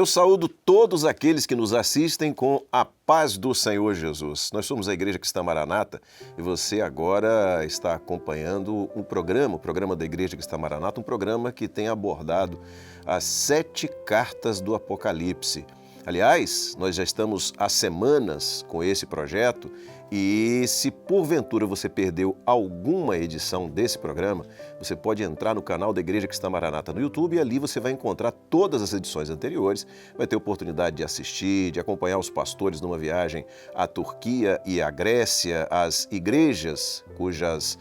Eu saúdo todos aqueles que nos assistem com a paz do Senhor Jesus. Nós somos a Igreja Cristã Maranata e você agora está acompanhando o programa da Igreja Cristã Maranata, um programa que tem abordado as 7 cartas do Apocalipse. Aliás, nós já estamos há semanas com esse projeto e se porventura você perdeu alguma edição desse programa, você pode entrar no canal da Igreja Cristã Maranata no YouTube e ali você vai encontrar todas as edições anteriores, vai ter oportunidade de assistir, de acompanhar os pastores numa viagem à Turquia e à Grécia, as igrejas cujas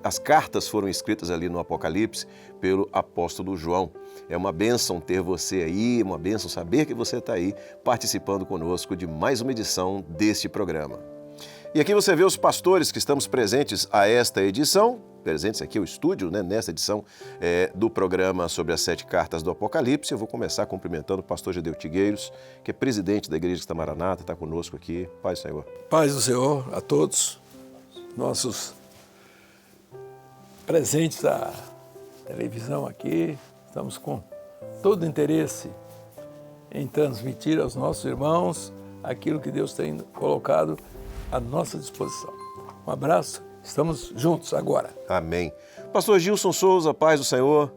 as cartas foram escritas ali no Apocalipse pelo apóstolo João. É uma bênção ter você aí, uma bênção saber que você está aí participando conosco de mais uma edição deste programa. E aqui você vê os pastores que estamos presentes a esta edição, presentes aqui ao estúdio, nesta edição do programa sobre as 7 cartas do Apocalipse. Eu vou começar cumprimentando o pastor Gedeu Tigueiros, que é presidente da Igreja Cristã Maranata, está conosco aqui. Paz do Senhor. Paz do Senhor a todos, nossos presentes da televisão aqui. Estamos com todo o interesse em transmitir aos nossos irmãos aquilo que Deus tem colocado à nossa disposição. Um abraço, estamos juntos agora. Amém. Pastor Gilson Souza, paz do Senhor.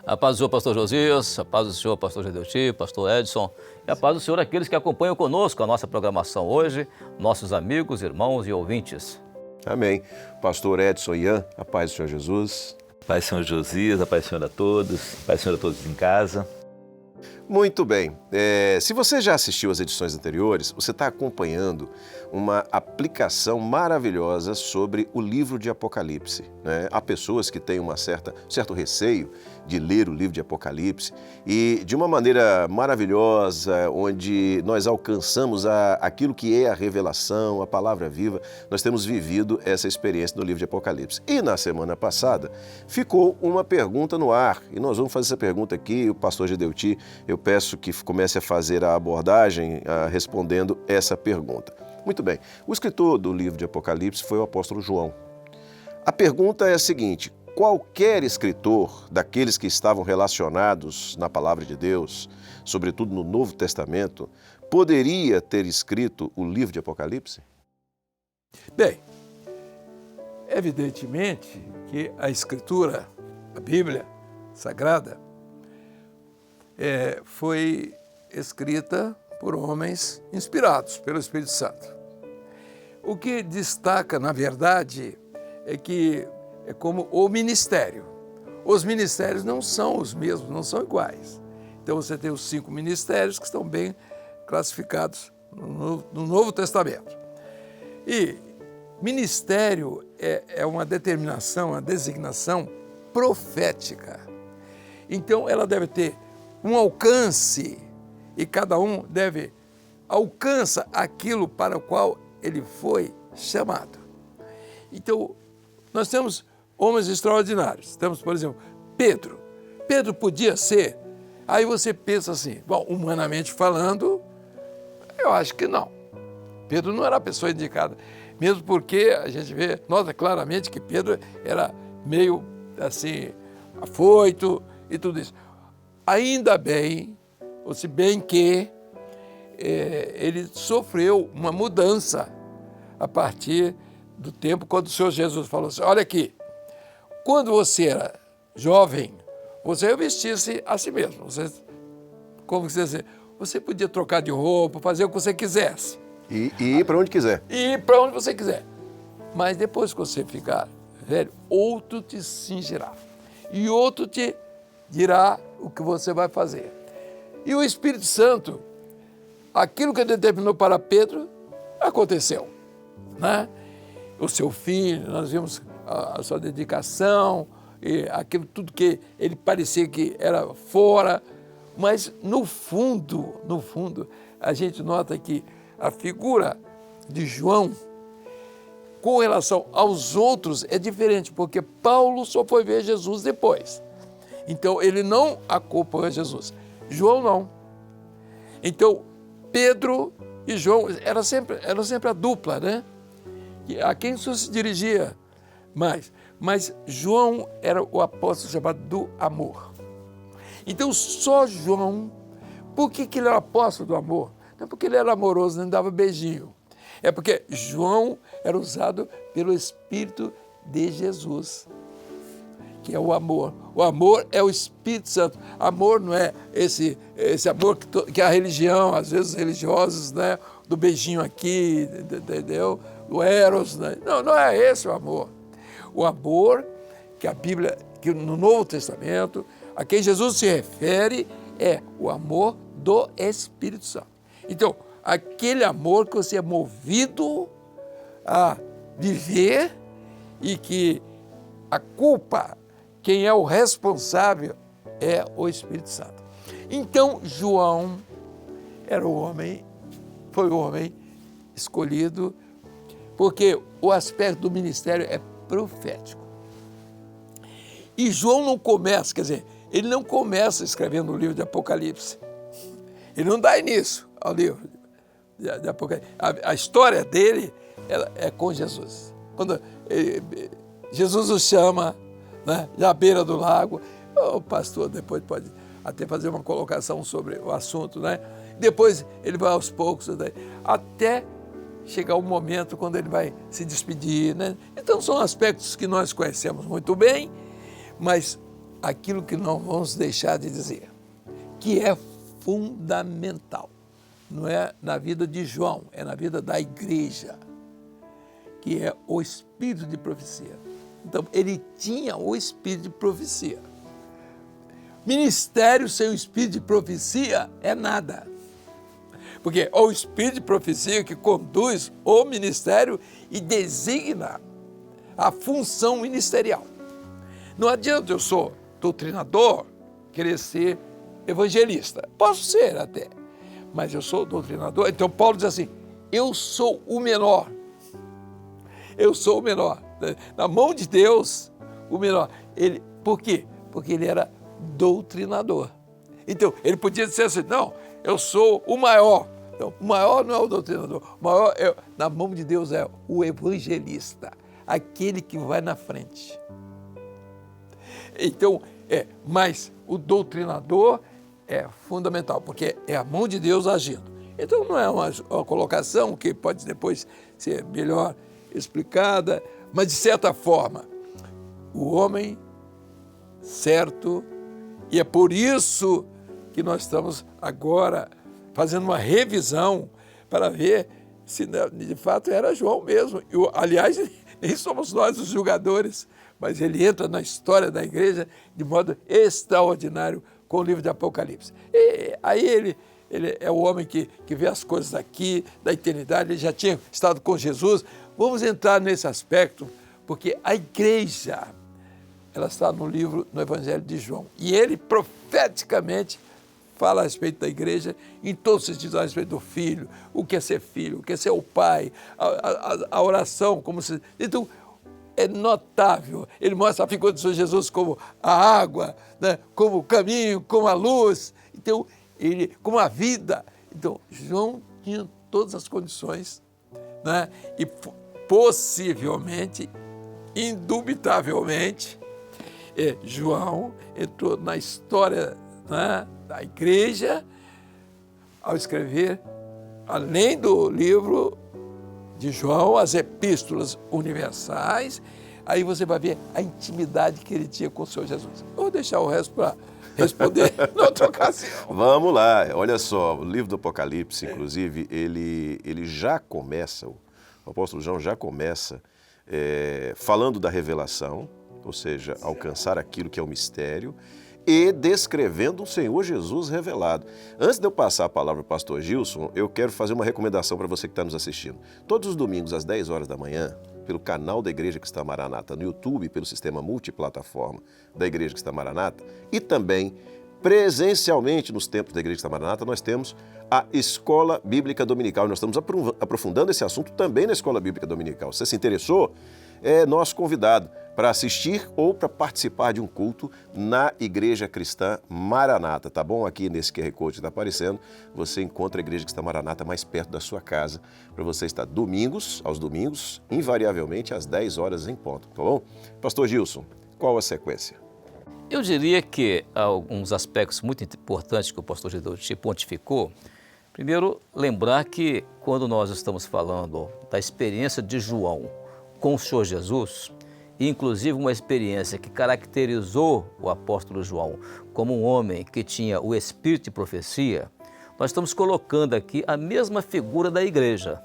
A paz do Senhor, pastor Josias, a paz do Senhor, pastor Gedeuti, pastor Edson, e a paz do Senhor aqueles que acompanham conosco a nossa programação hoje, nossos amigos, irmãos e ouvintes. Amém. Pastor Edson Ian, a paz do Senhor Jesus. Paz do Senhor Josias, a paz do Senhor a todos, a paz do Senhor a todos em casa. Muito bem. Se você já assistiu às edições anteriores, você está acompanhando uma aplicação maravilhosa sobre o livro de Apocalipse, né? Há pessoas que têm certo receio de ler o livro de Apocalipse e de uma maneira maravilhosa, onde nós alcançamos aquilo que é a revelação, a palavra viva, nós temos vivido essa experiência no livro de Apocalipse. E na semana passada ficou uma pergunta no ar e nós vamos fazer essa pergunta aqui, o pastor Gedeuti, eu peço que comece a fazer a abordagem respondendo essa pergunta. Muito bem, o escritor do livro de Apocalipse foi o apóstolo João. A pergunta é a seguinte: qualquer escritor daqueles que estavam relacionados na palavra de Deus, sobretudo no Novo Testamento, poderia ter escrito o livro de Apocalipse? Bem, evidentemente que a Escritura, a Bíblia Sagrada, foi escrita por homens inspirados pelo Espírito Santo. O que destaca, na verdade, é que é como o ministério. Os ministérios não são os mesmos, não são iguais. Então você tem os 5 ministérios que estão bem classificados no Novo Testamento. E ministério é uma determinação, uma designação profética. Então ela deve ter um alcance e cada um alcança aquilo para o qual ele foi chamado. Então, nós temos homens extraordinários. Temos, por exemplo, Pedro. Pedro podia ser, aí você pensa assim, bom, humanamente falando, eu acho que não. Pedro não era a pessoa indicada, mesmo porque a gente nota claramente que Pedro era meio assim, afoito e tudo isso. Ainda bem, ou se bem que ele sofreu uma mudança a partir do tempo quando o Senhor Jesus falou assim, olha aqui, quando você era jovem, você vestia-se a si mesmo. Você podia trocar de roupa, fazer o que você quisesse. E ir para onde quiser. E ir para onde você quiser. Mas depois que você ficar velho, outro te cingirá. E outro te dirá o que você vai fazer. E o Espírito Santo, aquilo que ele determinou para Pedro, aconteceu, né? O seu filho, nós vimos a sua dedicação, e aquilo tudo que ele parecia que era fora, mas no fundo, a gente nota que a figura de João, com relação aos outros, é diferente, porque Paulo só foi ver Jesus depois. Então, ele não acompanhou Jesus. João não. Então, Pedro e João era sempre a dupla, né? A quem isso se dirigia mais. Mas João era o apóstolo chamado do amor. Então, só João Por que ele era apóstolo do amor? Não é porque ele era amoroso, nem dava beijinho. É porque João era usado pelo Espírito de Jesus, que é o amor. O amor é o Espírito Santo. Amor não é esse amor que a religião, às vezes os religiosos, né, do beijinho aqui, entendeu? O eros, né? Não é esse o amor. O amor que a Bíblia, que no Novo Testamento, a quem Jesus se refere, é o amor do Espírito Santo. Então, aquele amor que você é movido a viver e que a culpa, quem é o responsável, é o Espírito Santo. Então, João foi o homem escolhido, porque o aspecto do ministério é profético. E João não começa, quer dizer, ele não começa escrevendo o livro de Apocalipse. Ele não dá início ao livro de Apocalipse. A história dele é com Jesus. Quando Jesus o chama, né, à beira do lago, o pastor depois pode até fazer uma colocação sobre o assunto, né? Depois ele vai aos poucos, né, até chegar o momento quando ele vai se despedir, né? Então são aspectos que nós conhecemos muito bem, mas aquilo que não vamos deixar de dizer, que é fundamental, não é na vida de João, é na vida da igreja, que é o espírito de profecia. Então, ele tinha o espírito de profecia. Ministério sem o espírito de profecia é nada. Porque é o espírito de profecia que conduz o ministério e designa a função ministerial. Não adianta eu sou doutrinador, querer ser evangelista. Posso ser até, mas eu sou doutrinador. Então Paulo diz assim, eu sou o menor. Eu sou o menor. Na mão de Deus, o menor. Por quê? Porque ele era doutrinador. Então, ele podia dizer assim, não, eu sou o maior. Então, o maior não é o doutrinador. O maior, na mão de Deus, é o evangelista. Aquele que vai na frente. Então, mas o doutrinador é fundamental, porque é a mão de Deus agindo. Então, não é uma colocação que pode depois ser melhor explicada, mas, de certa forma, o homem certo, e é por isso que nós estamos agora fazendo uma revisão para ver se de fato era João mesmo. Aliás, nem somos nós os julgadores, mas ele entra na história da igreja de modo extraordinário com o livro de Apocalipse. E aí ele é o homem que vê as coisas aqui, da eternidade, ele já tinha estado com Jesus. Vamos entrar nesse aspecto, porque a igreja, ela está no Evangelho de João. E ele profeticamente fala a respeito da igreja, em todos os sentidos, a respeito do filho, o que é ser filho, o que é ser o pai, a oração, como se... Então, é notável. Ele mostra a figura de Jesus como a água, né? Como o caminho, como a luz, então, como a vida. Então, João tinha todas as condições, né? E possivelmente, indubitavelmente, João entrou na história, né, da igreja ao escrever, além do livro de João, as epístolas universais. Aí você vai ver a intimidade que ele tinha com o Senhor Jesus. Eu vou deixar o resto para responder na outra ocasião. Vamos lá, olha só, o livro do Apocalipse, inclusive, ele já começa, o apóstolo João já começa falando da revelação, ou seja, alcançar aquilo que é o mistério, e descrevendo o Senhor Jesus revelado. Antes de eu passar a palavra para o pastor Gilson, eu quero fazer uma recomendação para você que está nos assistindo. Todos os domingos, às 10 horas da manhã, pelo canal da Igreja Cristã Maranata, no YouTube, pelo sistema multiplataforma da Igreja Cristã Maranata, e também presencialmente nos templos da Igreja Cristã Maranata, nós temos a Escola Bíblica Dominical. E nós estamos aprofundando esse assunto também na Escola Bíblica Dominical. Se você se interessou, é nosso convidado para assistir ou para participar de um culto na Igreja Cristã Maranata, tá bom? Aqui nesse QR Code que está aparecendo, você encontra a Igreja Cristã Maranata mais perto da sua casa, para você estar aos domingos, invariavelmente às 10 horas em ponto, tá bom? Pastor Gilson, qual a sequência? Eu diria que há alguns aspectos muito importantes que o pastor Gedeuti pontificou. Primeiro, lembrar que quando nós estamos falando da experiência de João com o Senhor Jesus, e inclusive uma experiência que caracterizou o apóstolo João como um homem que tinha o espírito de profecia, nós estamos colocando aqui a mesma figura da igreja.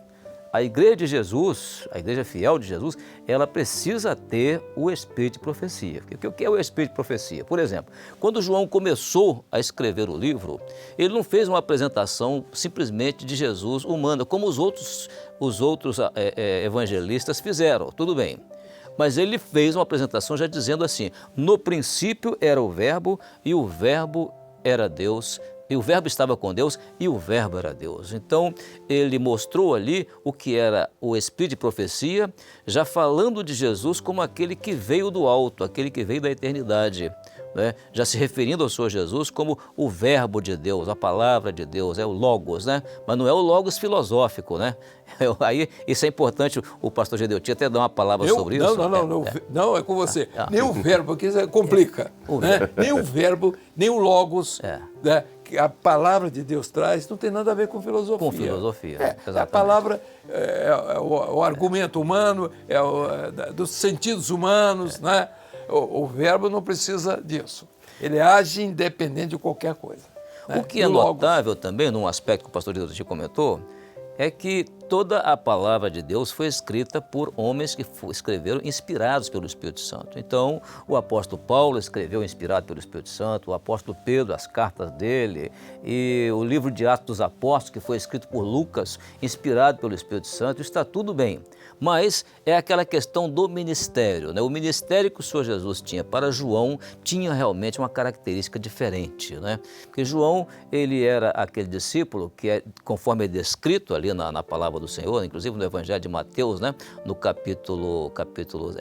A igreja de Jesus, a igreja fiel de Jesus, ela precisa ter o espírito de profecia. O que é o espírito de profecia? Por exemplo, quando João começou a escrever o livro, ele não fez uma apresentação simplesmente de Jesus humana, como os outros evangelistas fizeram, tudo bem. Mas ele fez uma apresentação já dizendo assim: no princípio era o Verbo, e o Verbo era Deus, e o Verbo estava com Deus, e o Verbo era Deus. Então, ele mostrou ali o que era o espírito de profecia, já falando de Jesus como aquele que veio do alto, aquele que veio da eternidade, né? Já se referindo ao Senhor Jesus como o Verbo de Deus, a palavra de Deus, é o Logos, né? Mas não é o Logos filosófico, né? Aí, isso é importante, o pastor Gedeuti até dá uma palavra sobre isso. Não, é com você. Nem o verbo, porque isso complica. Né? Nem o verbo, nem o Logos, né? Que a palavra de Deus traz, não tem nada a ver com filosofia. Com filosofia, exatamente. A palavra é o argumento humano, dos sentidos humanos, né? O verbo não precisa disso. Ele age independente de qualquer coisa. Né? O que é notável também, num aspecto que o pastor Gedeuti comentou, é que toda a palavra de Deus foi escrita por homens que escreveram inspirados pelo Espírito Santo. Então, o apóstolo Paulo escreveu inspirado pelo Espírito Santo, o apóstolo Pedro, as cartas dele, e o livro de Atos dos Apóstolos, que foi escrito por Lucas, inspirado pelo Espírito Santo, está tudo bem. Mas é aquela questão do ministério, né? O ministério que o Senhor Jesus tinha para João tinha realmente uma característica diferente, né? Porque João, ele era aquele discípulo que, conforme é descrito ali na palavra do Senhor, inclusive no Evangelho de Mateus, né? No capítulo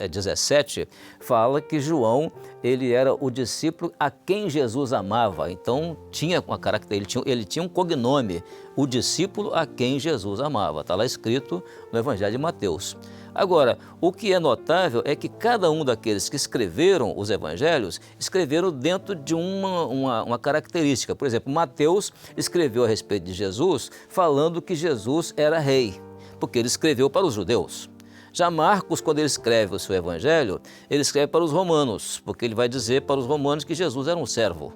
17, fala que João, ele era o discípulo a quem Jesus amava. Então, tinha uma característica, ele tinha um cognome, o discípulo a quem Jesus amava. Está lá escrito no Evangelho de Mateus. Agora, o que é notável é que cada um daqueles que escreveram os evangelhos, escreveram dentro de uma característica. Por exemplo, Mateus escreveu a respeito de Jesus, falando que Jesus era rei, porque ele escreveu para os judeus. Já Marcos, quando ele escreve o seu evangelho, ele escreve para os romanos, porque ele vai dizer para os romanos que Jesus era um servo.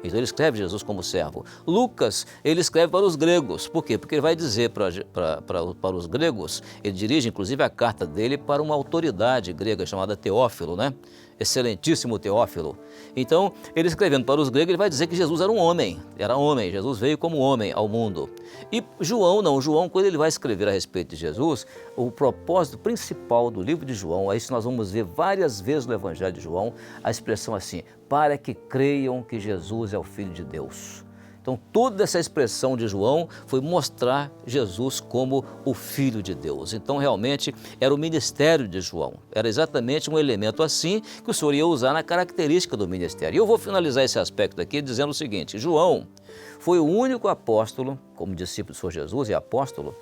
Então ele escreve Jesus como servo. Lucas, ele escreve para os gregos. Por quê? Porque ele vai dizer para os gregos, ele dirige inclusive a carta dele para uma autoridade grega chamada Teófilo, né? Excelentíssimo Teófilo. Então, ele escrevendo para os gregos, ele vai dizer que Jesus era um homem, Jesus veio como homem ao mundo. E João não, João, quando ele vai escrever a respeito de Jesus, o propósito principal do livro de João, isso nós vamos ver várias vezes no Evangelho de João, a expressão assim: para que creiam que Jesus é o Filho de Deus. Então, toda essa expressão de João foi mostrar Jesus como o Filho de Deus. Então, realmente, era o ministério de João. Era exatamente um elemento assim que o Senhor ia usar na característica do ministério. E eu vou finalizar esse aspecto aqui dizendo o seguinte: João foi o único apóstolo, como discípulo do Senhor Jesus e apóstolo,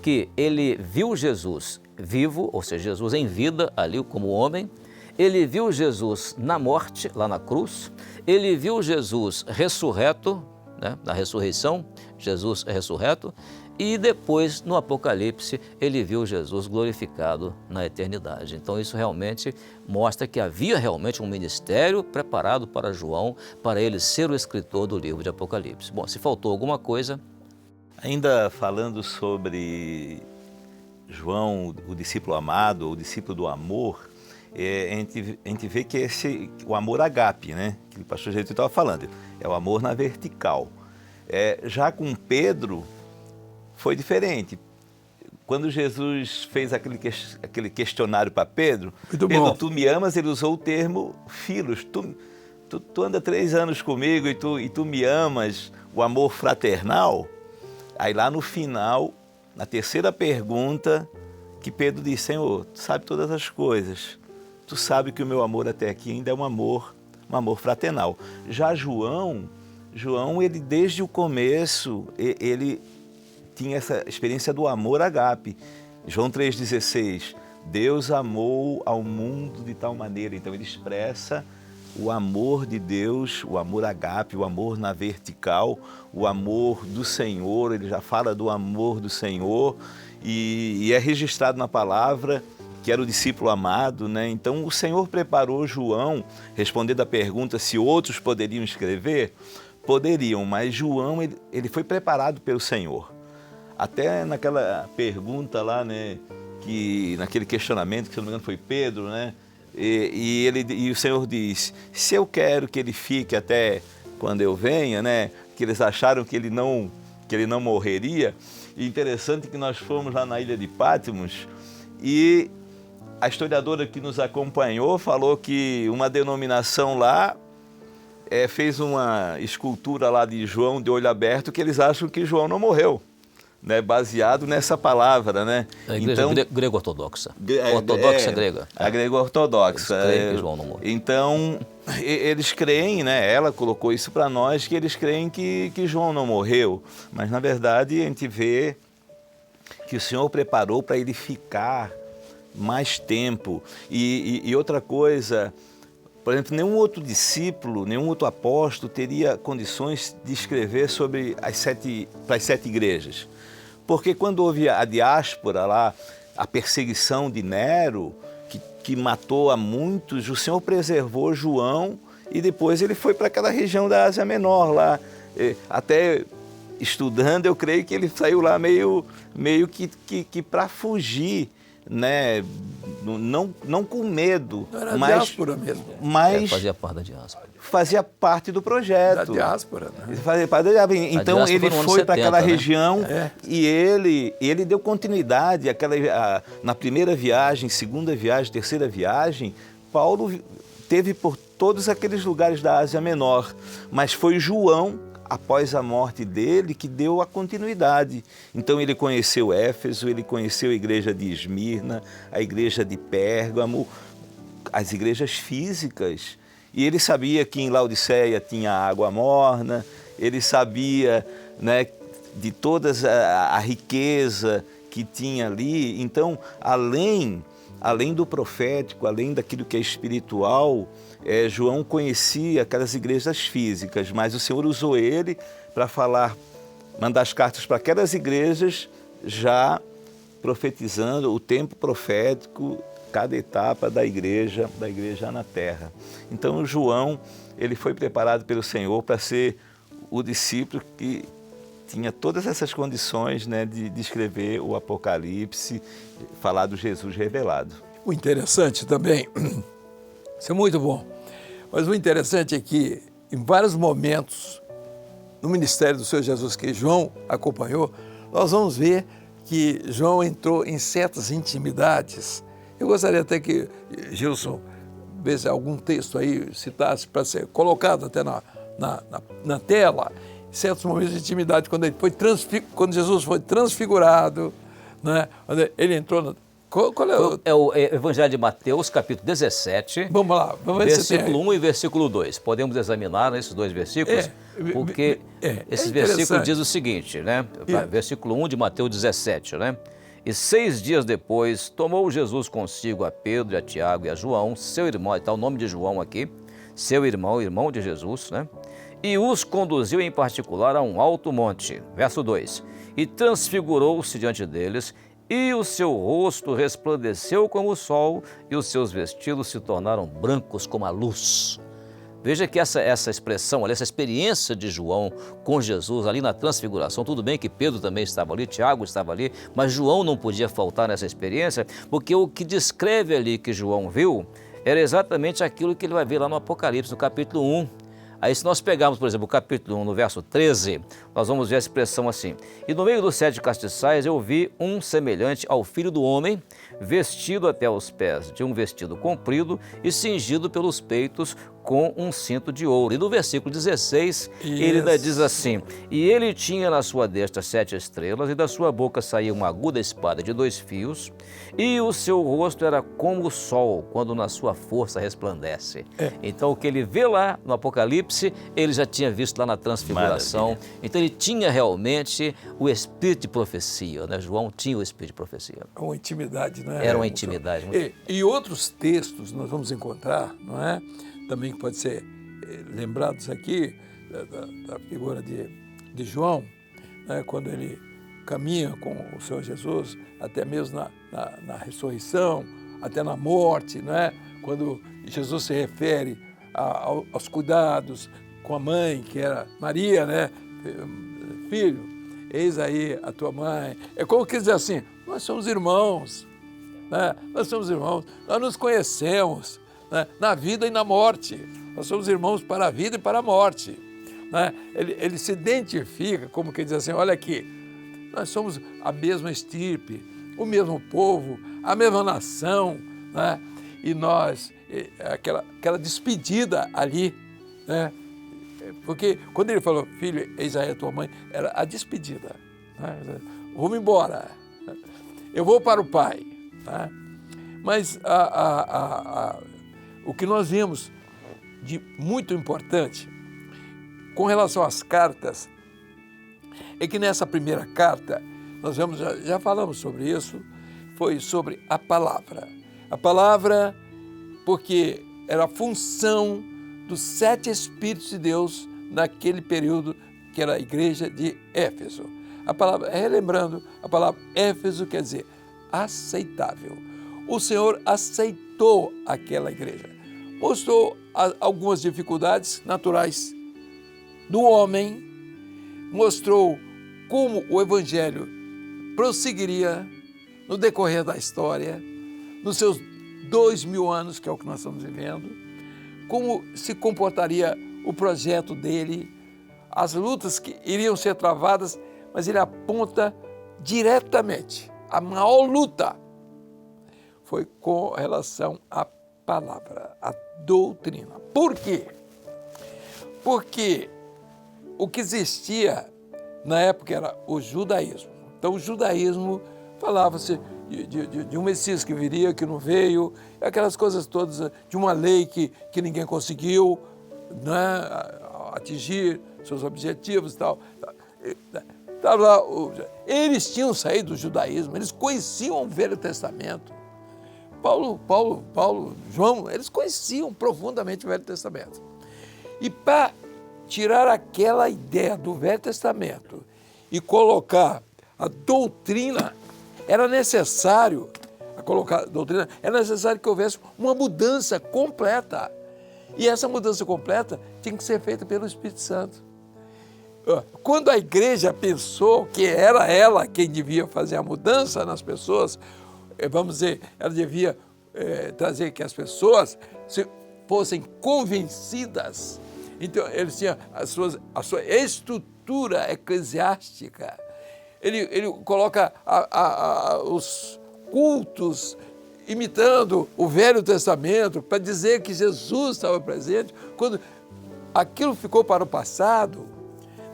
que ele viu Jesus vivo, ou seja, Jesus em vida ali como homem. Ele viu Jesus na morte, lá na cruz. Ele viu Jesus ressurreto, né, na ressurreição, Jesus é ressurreto, e depois, no Apocalipse, ele viu Jesus glorificado na eternidade. Então, isso realmente mostra que havia realmente um ministério preparado para João, para ele ser o escritor do livro de Apocalipse. Bom, se faltou alguma coisa... Ainda falando sobre João, o discípulo amado, o discípulo do amor, a gente vê que o amor agape, né? Que o pastor Gedeuti estava falando, é o amor na vertical. Já com Pedro foi diferente. Quando Jesus fez aquele questionário para Pedro, Pedro, tu me amas, ele usou o termo filos. Tu anda 3 anos comigo e tu me amas, o amor fraternal. Aí lá no final, na terceira pergunta, que Pedro diz: Senhor, tu sabe todas as coisas. Tu sabe que o meu amor até aqui ainda é um amor fraternal. Já João, ele desde o começo, ele tinha essa experiência do amor agape. João 3,16, Deus amou ao mundo de tal maneira. Então ele expressa o amor de Deus, o amor agape, o amor na vertical, o amor do Senhor. Ele já fala do amor do Senhor e é registrado na palavra que era o discípulo amado, né? Então o Senhor preparou João, respondendo à pergunta se outros poderiam escrever. Poderiam, mas João ele foi preparado pelo Senhor. Até naquela pergunta lá, né, naquele questionamento, que se não me engano foi Pedro, né? E o Senhor diz, se eu quero que ele fique até quando eu venha, né? Que eles acharam que ele não morreria. E interessante que nós fomos lá na ilha de Patmos e a historiadora que nos acompanhou falou que uma denominação lá fez uma escultura lá de João de olho aberto que eles acham que João não morreu. Né, baseado nessa palavra, né? A igreja grego-ortodoxa. Ortodoxa grega. A grego-ortodoxa. Eles creem que João não morreu. Então, eles creem, né? Ela colocou isso para nós, que eles creem que João não morreu. Mas, na verdade, a gente vê que o Senhor preparou para ele ficar mais tempo. E outra coisa, por exemplo, nenhum outro discípulo, nenhum outro apóstolo teria condições de escrever sobre para as 7 igrejas. Porque quando houve a diáspora lá, a perseguição de Nero, que matou a muitos, o Senhor preservou João e depois ele foi para aquela região da Ásia Menor lá. Até estudando, eu creio que ele saiu lá meio que para fugir, né? Não com medo, era mas diáspora mesmo. Mas fazia parte da diáspora. Fazia parte do projeto. Da diáspora, né? Fazia parte da diáspora. Então ele foi para aquela região, né? E ele deu continuidade na primeira viagem, segunda viagem, terceira viagem. Paulo teve por todos aqueles lugares da Ásia Menor, mas foi João, após a morte dele, que deu a continuidade. Então ele conheceu Éfeso, ele conheceu a igreja de Esmirna, a igreja de Pérgamo, as igrejas físicas. E ele sabia que em Laodiceia tinha água morna, ele sabia, né, de toda a riqueza que tinha ali. Então, além do profético, além daquilo que é espiritual, João conhecia aquelas igrejas físicas, mas o Senhor usou ele para mandar as cartas para aquelas igrejas, já profetizando o tempo profético, cada etapa da igreja na terra. Então João, ele foi preparado pelo Senhor para ser o discípulo que tinha todas essas condições, né, de escrever o Apocalipse, falar do Jesus revelado. O interessante também, isso é muito bom, mas o interessante é que em vários momentos no ministério do Senhor Jesus que João acompanhou, nós vamos ver que João entrou em certas intimidades. Eu gostaria até que Gilson, vê algum texto aí, citasse para ser colocado até na tela, certos momentos de intimidade, quando Jesus foi transfigurado, né? Ele entrou... Qual é o Evangelho de Mateus, capítulo 17, vamos lá, vamos ver versículo 1 e versículo 2. Podemos examinar esses dois versículos, porque esses versículos dizem o seguinte, né? Versículo 1 de Mateus 17, né? E 6 dias depois, tomou Jesus consigo a Pedro, e a Tiago e a João, seu irmão, está o nome de João aqui, seu irmão de Jesus, né? E os conduziu em particular a um alto monte. Verso 2. E transfigurou-se diante deles, e o seu rosto resplandeceu como o sol, e os seus vestidos se tornaram brancos como a luz. Veja que essa expressão, essa experiência de João com Jesus ali na transfiguração, tudo bem que Pedro também estava ali, Tiago estava ali, mas João não podia faltar nessa experiência, porque o que descreve ali que João viu era exatamente aquilo que ele vai ver lá no Apocalipse, no capítulo 1. Aí se nós pegarmos, por exemplo, o capítulo 1, no verso 13, nós vamos ver a expressão assim. E no meio dos 7 castiçais eu vi um semelhante ao Filho do Homem, vestido até os pés de um vestido comprido e cingido pelos peitos com um cinto de ouro. E no versículo 16, ele ainda diz assim, e ele tinha na sua destra 7 estrelas, e da sua boca saía uma aguda espada de 2 fios, e o seu rosto era como o sol, quando na sua força resplandece. Então, o que ele vê lá no Apocalipse, ele já tinha visto lá na transfiguração. Maravilha. Então, ele tinha realmente o espírito de profecia, né? João tinha o espírito de profecia. Uma intimidade, não é? Era uma intimidade. E outros textos nós vamos encontrar, não é? também pode ser lembrados aqui, da figura de João, né, quando ele caminha com o Senhor Jesus, até mesmo na ressurreição, até na morte, né, quando Jesus se refere aos cuidados com a mãe, que era Maria, né, filho, eis aí a tua mãe. É como que dizer assim, nós somos irmãos, né? Nós somos irmãos, nós nos conhecemos, né? Na vida e na morte. Nós somos irmãos para a vida e para a morte, né? Ele se identifica como que diz assim, olha aqui, nós somos a mesma estirpe, o mesmo povo, a mesma nação, né? E nós, aquela despedida ali, né? Porque quando ele falou, filho, eis aí a tua mãe, era a despedida, né? Vamos embora, eu vou para o Pai, né? Mas o que nós vimos de muito importante com relação às cartas é que nessa primeira carta, nós vemos, já falamos sobre isso, foi sobre a palavra. A palavra, porque era a função dos 7 Espíritos de Deus naquele período que era a igreja de Éfeso. A palavra, relembrando, a palavra Éfeso quer dizer aceitável. O Senhor aceitou aquela igreja. Mostrou algumas dificuldades naturais do homem, mostrou como o Evangelho prosseguiria no decorrer da história, nos seus 2000 anos, que é o que nós estamos vivendo, como se comportaria o projeto dele, as lutas que iriam ser travadas, mas ele aponta diretamente, a maior luta foi com relação à palavra, à doutrina. Por quê? Porque o que existia na época era o judaísmo. Então o judaísmo falava-se de um Messias que viria, que não veio, aquelas coisas todas, de uma lei que ninguém conseguiu, né, atingir seus objetivos e tal. Eles tinham saído do judaísmo, eles conheciam o Velho Testamento. Paulo, João, eles conheciam profundamente o Velho Testamento. E para tirar aquela ideia do Velho Testamento e colocar a doutrina, era necessário que houvesse uma mudança completa. E essa mudança completa tinha que ser feita pelo Espírito Santo. Quando a igreja pensou que era ela quem devia fazer a mudança nas pessoas, vamos dizer, ela devia trazer que as pessoas fossem convencidas. Então, eles tinham a sua estrutura eclesiástica. Ele coloca os cultos imitando o Velho Testamento para dizer que Jesus estava presente. Quando aquilo ficou para o passado,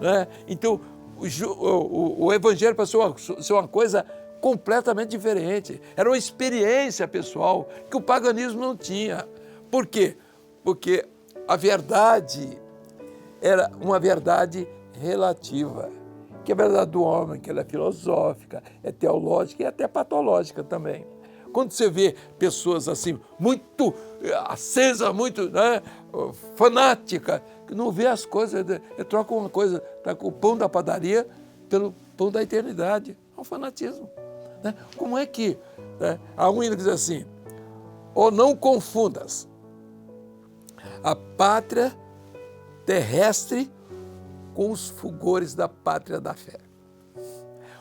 né? Então o Evangelho passou a ser uma coisa completamente diferente. Era uma experiência pessoal que o paganismo não tinha. Por quê? Porque a verdade era uma verdade relativa, que é a verdade do homem, que ela é filosófica, é teológica e até patológica também. Quando você vê pessoas assim, muito acesas, muito, né, fanáticas, que não vê as coisas, troca uma coisa, tá, com o pão da padaria pelo pão da eternidade. É um fanatismo. Né? Como é que, né, há um hino que diz assim, ou não confundas a pátria terrestre com os fulgores da pátria da fé.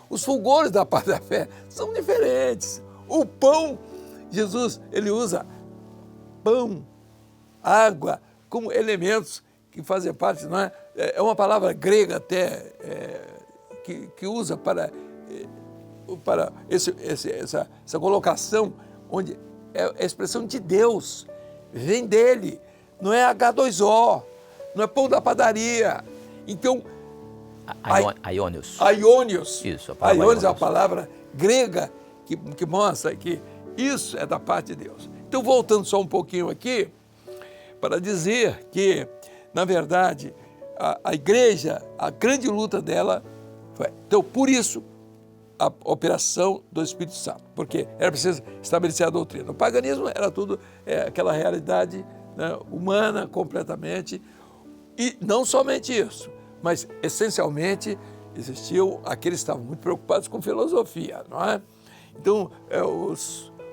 Os fulgores da pátria da fé são diferentes. O pão, Jesus, ele usa pão, água, como elementos que fazem parte, não é? É uma palavra grega até, que usa para essa colocação, onde é a expressão de Deus, vem dele, não é H2O, não é pão da padaria. Então, Aionios. Aionios. Isso, a palavra Aionios é a palavra grega que mostra que isso é da parte de Deus. Então, voltando só um pouquinho aqui, para dizer que, na verdade, a igreja, a grande luta dela foi... Então, por isso, a operação do Espírito Santo, porque era preciso estabelecer a doutrina. O paganismo era tudo aquela realidade né, humana completamente. E não somente isso, mas essencialmente existiam aqueles que estavam muito preocupados com filosofia, não é? Então,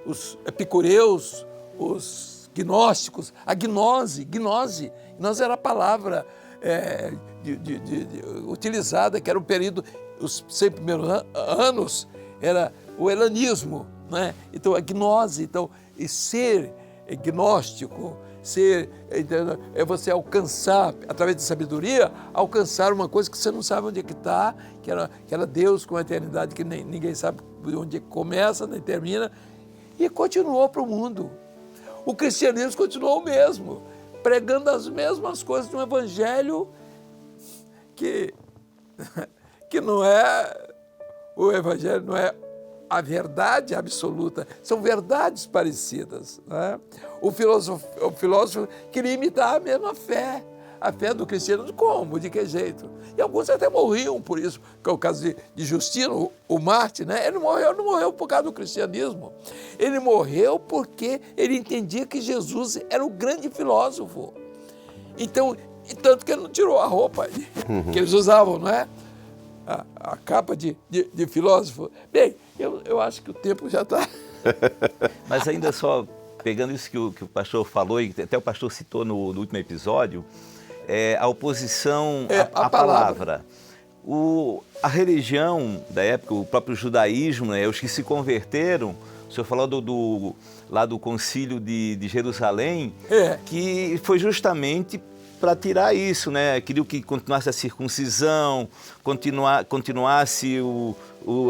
os epicureus, os gnósticos, a gnose era a palavra utilizada, que era o período, os 100 primeiros anos, era o helenismo, né? Então, a gnose, e ser gnóstico, é você alcançar, através de sabedoria, alcançar uma coisa que você não sabe onde é que está, que era Deus com a eternidade, que ninguém sabe onde começa, nem termina, e continuou para o mundo. O cristianismo continuou o mesmo, pregando as mesmas coisas de um evangelho que não é, o evangelho não é a verdade absoluta, são verdades parecidas, né? O filósofo queria imitar a mesma fé, a fé do cristianismo. Como? De que jeito? E alguns até morriam por isso, que é o caso de Justino, o Marte, né? Ele não morreu por causa do cristianismo, ele morreu porque ele entendia que Jesus era o grande filósofo. Então, e tanto que ele não tirou a roupa que eles usavam, não é? A capa de filósofo. Bem, eu acho que o tempo já está. Mas ainda só, pegando isso que o pastor falou, e até o pastor citou no último episódio, a oposição à palavra. A religião da época, o próprio judaísmo, né, os que se converteram, o senhor falou lá do concílio de Jerusalém, que foi justamente para tirar isso, né? Queriam que continuasse a circuncisão, continuasse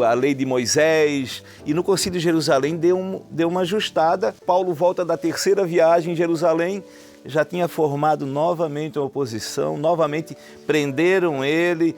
a lei de Moisés. E no Concílio de Jerusalém deu uma ajustada. Paulo volta da terceira viagem em Jerusalém, já tinha formado novamente uma oposição, novamente prenderam ele,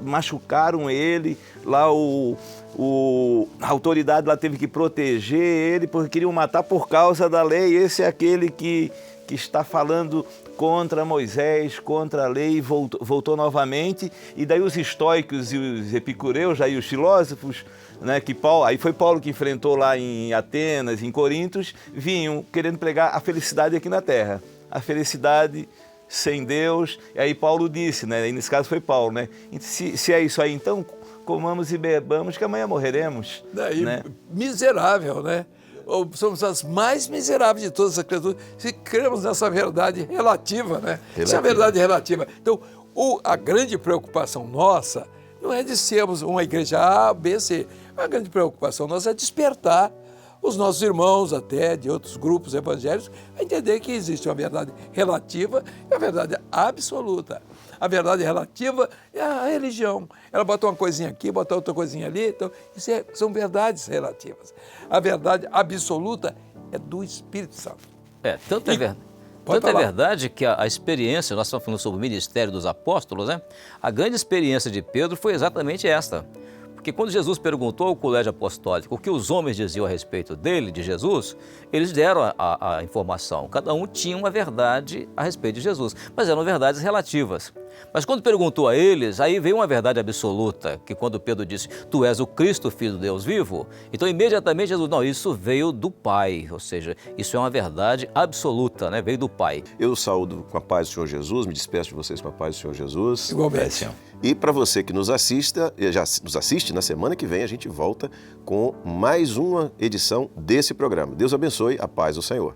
machucaram ele. Lá a autoridade lá teve que proteger ele, porque queriam matar por causa da lei. Esse é aquele que está falando contra Moisés, contra a lei, voltou novamente. E daí os estoicos e os epicureus, aí os filósofos, né, aí foi Paulo que enfrentou lá em Atenas, em Corintos, vinham querendo pregar a felicidade aqui na terra, a felicidade sem Deus. E aí Paulo disse, né, nesse caso foi Paulo, né, se é isso aí, então comamos e bebamos que amanhã morreremos. Né? Miserável, né? Somos as mais miseráveis de todas as criaturas, se cremos nessa verdade relativa, né? Essa é a verdade relativa. Então, a grande preocupação nossa não é de sermos uma igreja A, B, C. A grande preocupação nossa é despertar os nossos irmãos até de outros grupos evangélicos a entender que existe uma verdade relativa e uma verdade absoluta. A verdade relativa é a religião. Ela bota uma coisinha aqui, bota outra coisinha ali. Então, são verdades relativas. A verdade absoluta é do Espírito Santo. Tanto é verdade que a experiência, nós estamos falando sobre o ministério dos apóstolos, né? A grande experiência de Pedro foi exatamente esta. Porque quando Jesus perguntou ao colégio apostólico o que os homens diziam a respeito dele, de Jesus, eles deram a informação. Cada um tinha uma verdade a respeito de Jesus, mas eram verdades relativas. Mas quando perguntou a eles, aí veio uma verdade absoluta, que quando Pedro disse, tu és o Cristo, filho do Deus vivo, então imediatamente Jesus, não, isso veio do Pai, ou seja, isso é uma verdade absoluta, né? Veio do Pai. Eu saúdo com a paz do Senhor Jesus, me despeço de vocês com a paz do Senhor Jesus. Igualmente. E para você que nos já nos assiste, na semana que vem a gente volta com mais uma edição desse programa. Deus abençoe, a paz do Senhor.